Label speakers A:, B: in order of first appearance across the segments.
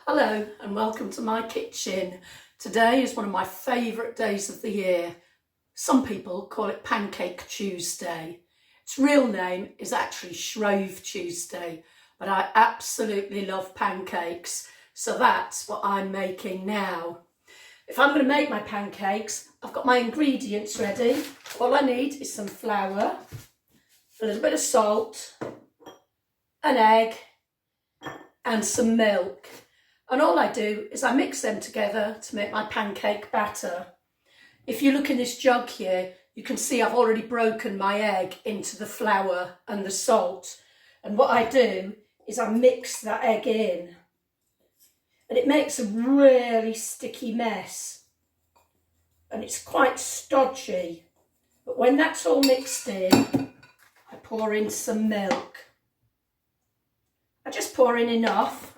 A: Hello and welcome to my kitchen. Today is one of my favourite days of the year. Some people call it Pancake Tuesday. Its real name is actually Shrove Tuesday, but I absolutely love pancakes, so that's what I'm making now. If I'm going to make my pancakes, I've got my ingredients ready. All I need is some flour, a little bit of salt, an egg and some milk. And all I do is I mix them together to make my pancake batter. If you look in this jug here, you can see I've already broken my egg into the flour and the salt. And what I do is I mix that egg in. And it makes a really sticky mess. And it's quite stodgy. But when that's all mixed in, I pour in some milk. I just pour in enough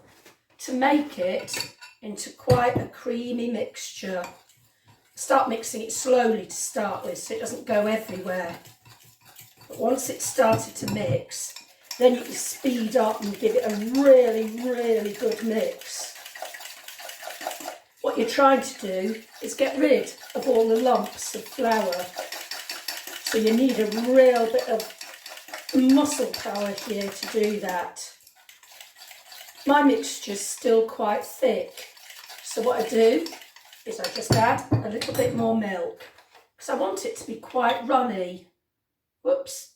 A: to make it into quite a creamy mixture. Start mixing it slowly to start with so it doesn't go everywhere. But once it's started to mix, then you can speed up and give it a really good mix. What you're trying to do is get rid of all the lumps of flour. So you need a real bit of muscle power here to do that. My mixture's still quite thick, so what I do is I just add a little bit more milk because I want it to be quite runny. Whoops.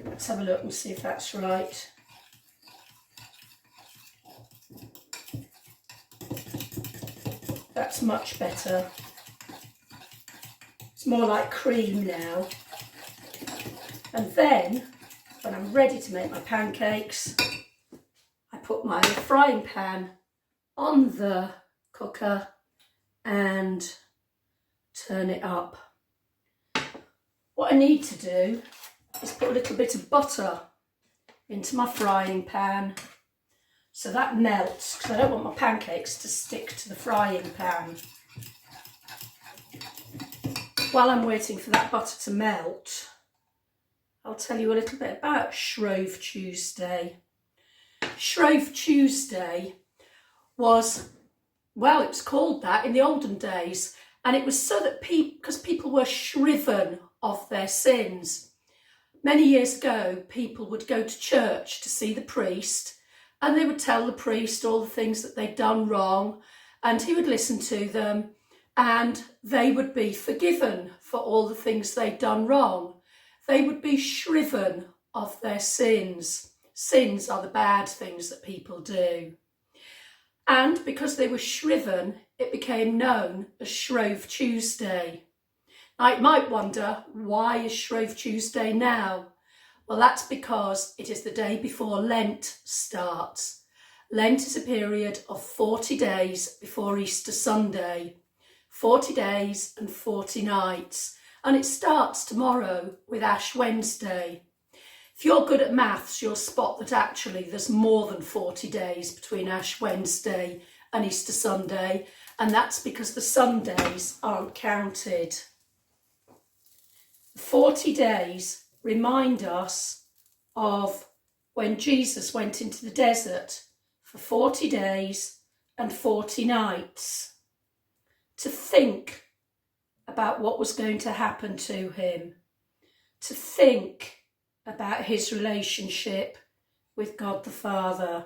A: Let's have a look and see if that's right. That's much better. It's more like cream now. And then, when I'm ready to make my pancakes, I put my frying pan on the cooker and turn it up. What I need to do is put a little bit of butter into my frying pan so that melts, because I don't want my pancakes to stick to the frying pan. While I'm waiting for that butter to melt, I'll tell you a little bit about Shrove Tuesday. Shrove Tuesday was, well, it was called that in the olden days, and it was so that because people were shriven of their sins. Many years ago, people would go to church to see the priest, and they would tell the priest all the things that they'd done wrong, and he would listen to them, and they would be forgiven for all the things they'd done wrong. They would be shriven of their sins. Sins are the bad things that people do. And because they were shriven, it became known as Shrove Tuesday. Now, you might wonder, why is Shrove Tuesday now? Well, that's because it is the day before Lent starts. Lent is a period of 40 days before Easter Sunday. 40 days and 40 nights. And it starts tomorrow with Ash Wednesday. If you're good at maths, you'll spot that actually there's more than 40 days between Ash Wednesday and Easter Sunday, and that's because the Sundays aren't counted. The 40 days remind us of when Jesus went into the desert for 40 days and 40 nights to think about what was going to happen to him, to think about his relationship with God the Father.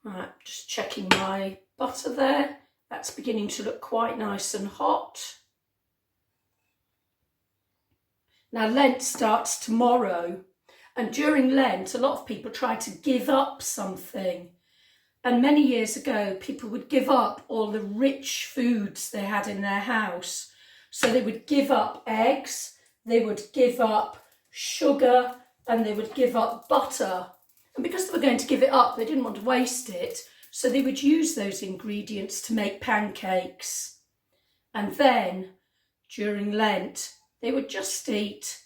A: Right, just checking my butter there. That's beginning to look quite nice and hot. Now, Lent starts tomorrow, and during Lent, a lot of people try to give up something. And many years ago, people would give up all the rich foods they had in their house. So they would give up eggs, they would give up sugar, and they would give up butter. And because they were going to give it up, they didn't want to waste it. So they would use those ingredients to make pancakes. And then, during Lent, they would just eat,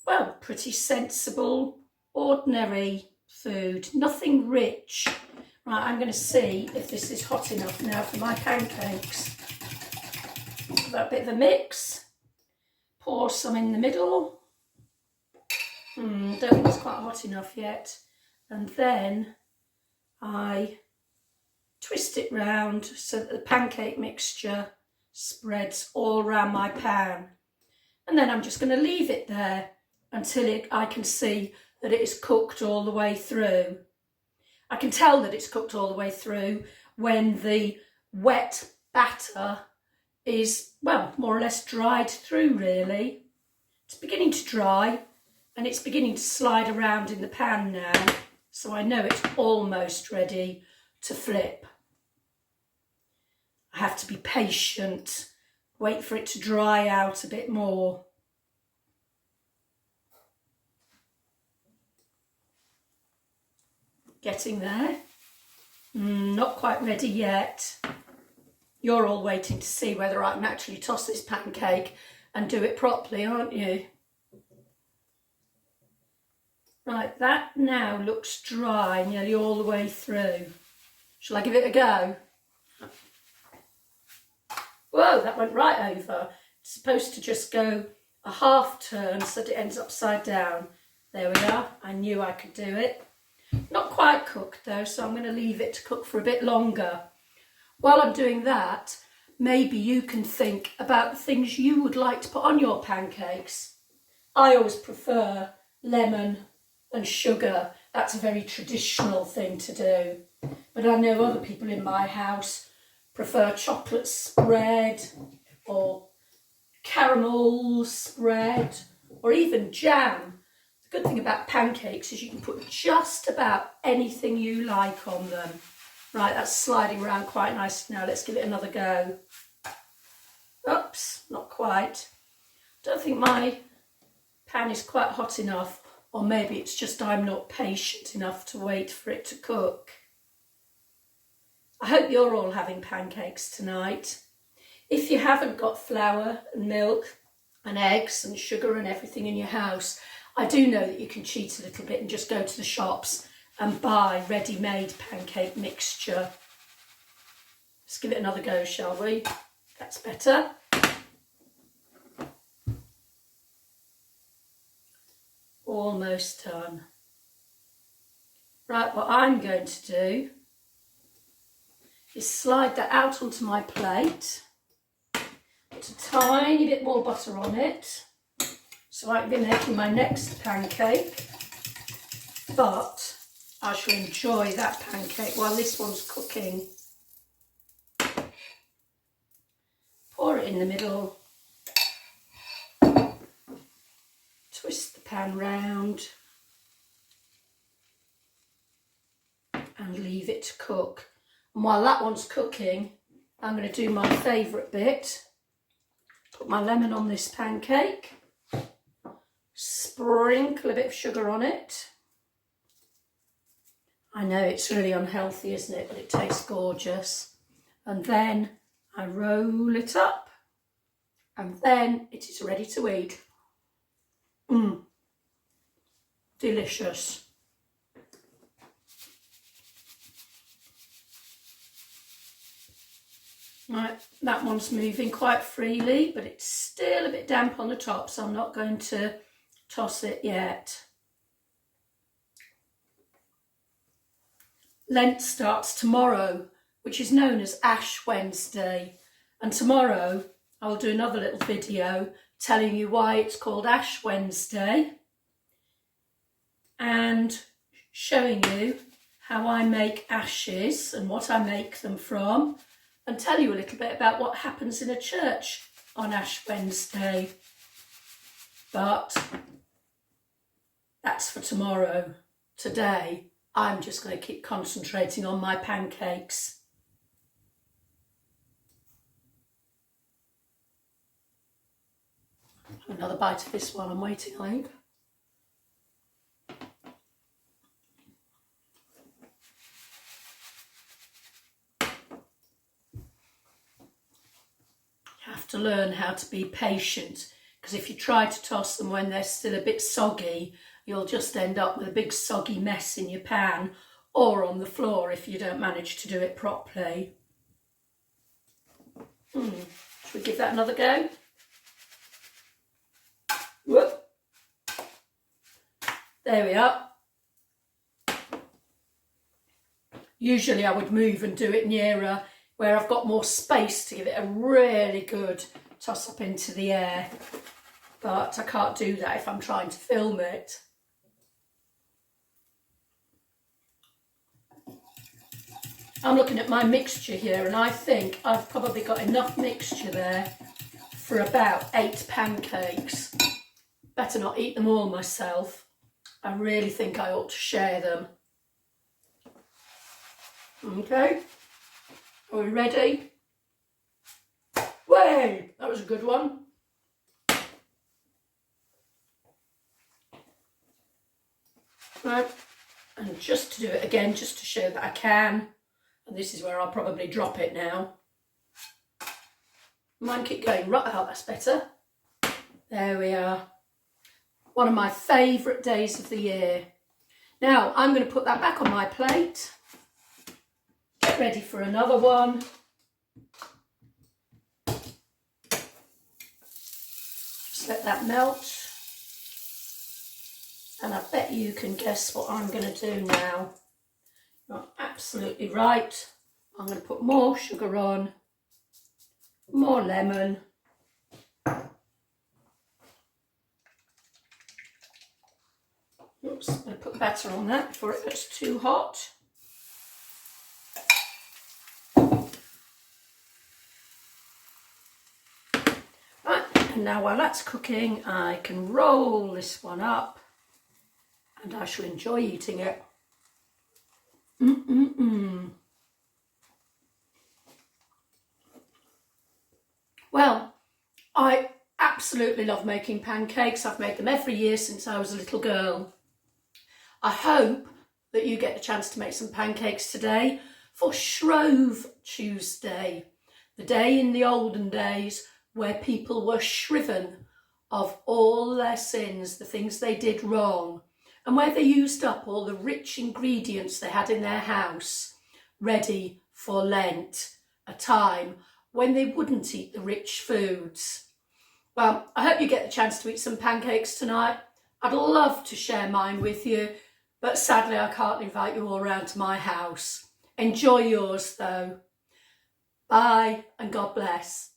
A: well, pretty sensible, ordinary food, nothing rich. Right, I'm going to see if this is hot enough now for my pancakes. Give that a bit of a mix. Pour some in the middle. Don't think it's quite hot enough yet. and then I twist it round so that the pancake mixture spreads all around my pan. And then I'm just going to leave it there until I can see that it is cooked all the way through. I can tell that it's cooked all the way through when the wet batter is, well, more or less dried through really. It's beginning to dry and it's beginning to slide around in the pan now, so I know it's almost ready to flip. I have to be patient, wait for it to dry out a bit more. Getting there. Not quite ready yet. You're all waiting to see whether I can actually toss this pancake and do it properly, aren't you? Right, that now looks dry nearly all the way through. Shall I give it a go? Whoa, that went right over. It's supposed to just go a half turn so that it ends upside down. There we are. I knew I could do it. Not quite cooked though, so I'm going to leave it to cook for a bit longer. While I'm doing that, maybe you can think about the things you would like to put on your pancakes. I always prefer lemon and sugar. That's a very traditional thing to do. But I know other people in my house prefer chocolate spread or caramel spread or even jam. The good thing about pancakes is you can put just about anything you like on them. Right, that's sliding around quite nicely now. Let's give it another go. Oops, not quite. Don't think my pan is quite hot enough, or maybe it's just I'm not patient enough to wait for it to cook. I hope you're all having pancakes tonight. If you haven't got flour and milk and eggs and sugar and everything in your house, I do know that you can cheat a little bit and just go to the shops and buy ready-made pancake mixture. Let's give it another go, shall we? That's better. Almost done. Right, what I'm going to do is slide that out onto my plate, put a tiny bit more butter on it, so I can be making my next pancake, but I shall enjoy that pancake while this one's cooking. Pour it in the middle, twist the pan round and leave it to cook. And while that one's cooking, I'm going to do my favourite bit. Put my lemon on this pancake, sprinkle a bit of sugar on it. I know it's really unhealthy, isn't it? But it tastes gorgeous. And then I roll it up and then it is ready to eat. Delicious. Right, that one's moving quite freely, but it's still a bit damp on the top, so I'm not going to toss it yet. Lent starts tomorrow, which is known as Ash Wednesday. And tomorrow I will do another little video telling you why it's called Ash Wednesday and showing you how I make ashes and what I make them from, and tell you a little bit about what happens in a church on Ash Wednesday. But that's for tomorrow. Today, I'm just going to keep concentrating on my pancakes. Another bite of this while I'm waiting, I think. You have to learn how to be patient, because if you try to toss them when they're still a bit soggy, you'll just end up with a big soggy mess in your pan or on the floor if you don't manage to do it properly. Should we give that another go? Whoop. There we are. Usually I would move and do it nearer where I've got more space to give it a really good toss up into the air. But I can't do that if I'm trying to film it. I'm looking at my mixture here and I think I've probably got enough mixture there for about 8 pancakes. Better not eat them all myself. I really think I ought to share them. Okay, are we ready? Way, that was a good one. Right, and just to do it again, just to show that I can, and this is where I'll probably drop it now. Mine keep going right out, that's better. There we are. One of my favourite days of the year. Now, I'm going to put that back on my plate. Get ready for another one. Just let that melt. And I bet you can guess what I'm going to do now. You're absolutely right. I'm going to put more sugar on, more lemon. Oops, I'm going to put batter on that before it gets too hot. Right, and now while that's cooking, I can roll this one up and I shall enjoy eating it. Well, I absolutely love making pancakes. I've made them every year since I was a little girl. I hope that you get a chance to make some pancakes today for Shrove Tuesday, the day in the olden days where people were shriven of all their sins, the things they did wrong, and where they used up all the rich ingredients they had in their house, ready for Lent, a time when they wouldn't eat the rich foods. Well, I hope you get the chance to eat some pancakes tonight. I'd love to share mine with you, but sadly I can't invite you all round to my house. Enjoy yours though. Bye and God bless.